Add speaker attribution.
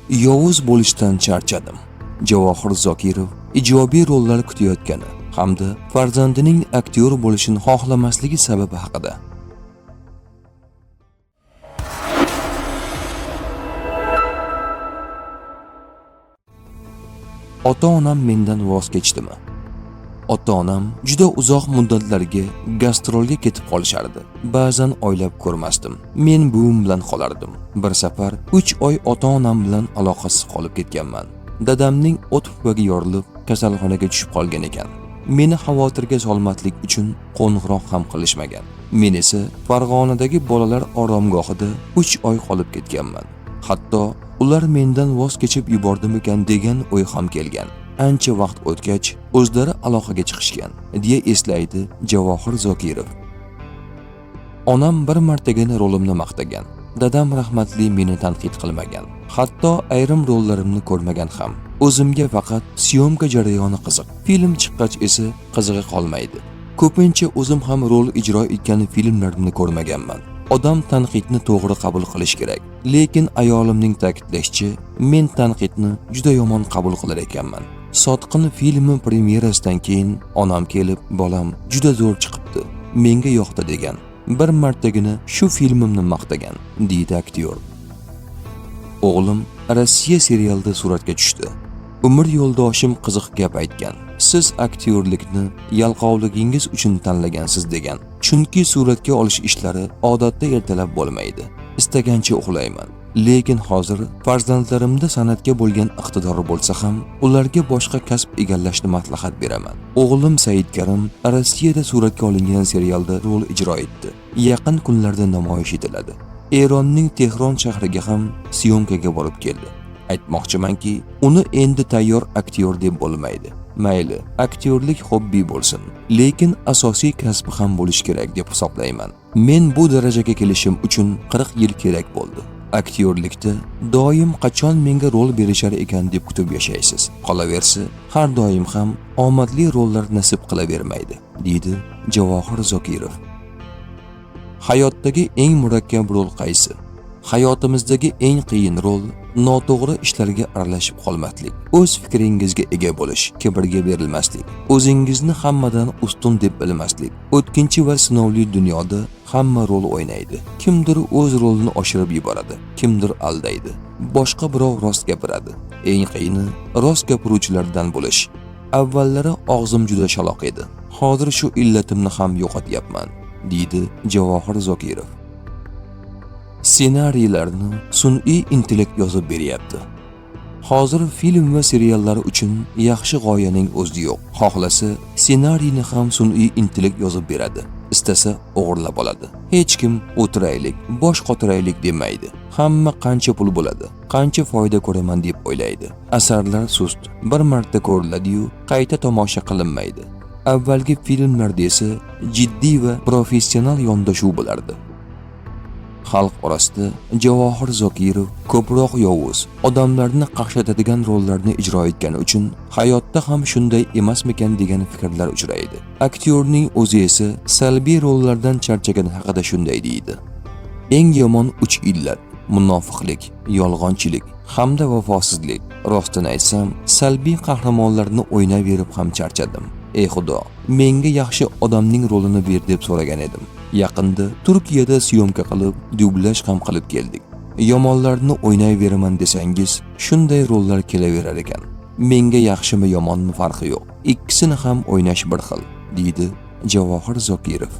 Speaker 1: Yovuz bo'lishdan charchadim. Javohir Zokirov ijobiy rollar kutayotgani hamda farzandining aktyor bo'lishini xohlamasligi sababi haqida. Ota-onam mendan voz kechdimi? Ota-onam juda uzoq muddatlarga gastrolga ketib qolishardi. Ba'zan oylab ko'rmasdim. Men buvim bilan qolardim. Bir safar 3 oy ota-onam bilan aloqasiz qolib ketganman. Dadamning o't pupaga yorilib, kasalxonaga tushib qolgan ekan. Meni xavotirga solmaslik uchun qo'ng'iroq ham qilishmagan. Men esa Farg'onadagi bolalar oromgohida 3 oy qolib ketganman. Hatto ular mendan voz kechib yubordimikan degan o'y ham kelgan. Ancha vaqt o'tgach, o'zlari aloqaga chiqishgan, deya eslaydi Javohir Zokirov. Onam bir martagina rolimni maqtagan. Dadam rahmatli meni tanqid qilmagan. Hatto ayrim rollarimni ko'rmagan ham. O'zimga faqat syomka jarayoni qiziq. Film chiqqach esa qizig'i qolmaydi. Ko'pincha o'zim ham rol ijro etgan filmlarimni ko'rmaganman. Odam tanqidni to'g'ri qabul qilish kerak. Lekin ayolimning ta'kidlashicha, men tanqidni juda yomon qabul qilar ekanman. Sotqin filmi premyerasidan keyin onam kelib, "Bolam juda zo'r chiqibdi. Menga yoqdi" degan. Bir martagina shu filmimni maqtagan, deydi aktyor. O'g'lim Rossiya serialida suratga tushdi. Umr yo'ldoshim qiziq gap aytgan. Siz aktyorlikni yalqovligingiz uchun tanlagansiz degan. Chunki suratga olish ishlari odatda ertalab bo'lmaydi. Istagancha uxlayman. Lekin hozir farzandlarimda san'atga bo'lgan iqtidori bo'lsa ham, ularga boshqa kasb egallashni maslahat beraman. O'g'lim Saidkarim Rossiyada suratga olingan serialda rol ijro etdi. Yaqin kunlarda namoyish etiladi. Eronning Tehron shahriga ham syomkaga borib keldi. Aytmoqchimanki, uni endi tayyor aktyor deb bo'lmaydi. Mayli, aktyorlik hobbi bo'lsin, lekin asosiy kasbi ham bo'lish kerak deb hisoblayman. Men bu darajaga kelishim uchun 40 yil kerak bo'ldi. Aktyorlikda doim qachon menga rol berishar ekan deb kutib yashaysiz. Qolaversa, har doim ham omadli rollar nasib qilavermaydi, deydi Javohir Zokirov. Hayotdagi eng murakkab rol qaysi? Hayotimizdagi eng qiyin rol noto'g'ri ishlarga aralashib qolmaslik, o'z fikringizga ega bo'lish, kibrga berilmaslik, o'zingizni hammadan ustun deb bilmaslik. O'tkinchi va sinovli dunyoda hamma rol o'ynaydi. Kimdir o'z rolini oshirib yuboradi, kimdir aldaydi, boshqa birov rost gapiradi. Eng qiyini rost gapiruvchilardan bo'lish. Avvallari og'zim juda shaloq edi. Hozir shu illatimni ham yo'qotyapman, deydi Javohir Zokirov. Ssenariylarni sun'iy intellekt yozib beryapti. Hozir film va seriallar uchun yaxshi g'oyaning o'zi yo'q. Xohlasa, ssenariyni ham sun'iy intellekt yozib beradi. Istasa o'g'irlab oladi. Hech kim o'tiraylik, bosh qotiraylik demaydi. Hamma qancha pul bo'ladi, qancha foyda ko'raman deb o'ylaydi. Asarlar sust, bir marta ko'riladi-yu, qayta tomosha qilinmaydi. Avvalgi filmlarda esa jiddiy va professional yondashuv bo'lardi. Xalq orasida Javohir Zokirov ko'proq yovuz, odamlarni qaqshatadigan rollarni ijro etgani uchun hayotda ham shunday emasmikan degan fikrlar uchraydi. Aktyorning o'zi esa salbiy rollardan charchagani haqida shunday deydi. Eng yomon 3 illat: munofiqlik, yolg'onchilik hamda vafosizlik. Rostini aytsam, salbiy qahramonlarni o'ynayverib ham charchadim. Ey Xudo, menga yaxshi odamning rolini ber deb so'ragan edim. Yaqinda Turkiyada syomka qilib, dublyaj ham qilib keldik. Yomonlarni o'ynayveraman desangiz, shunday rollar kelaverar ekan. Menga yaxshimi yomonmi farqi yo'q. Ikkisini ham o'ynash bir xil, deydi Javohir Zokirov.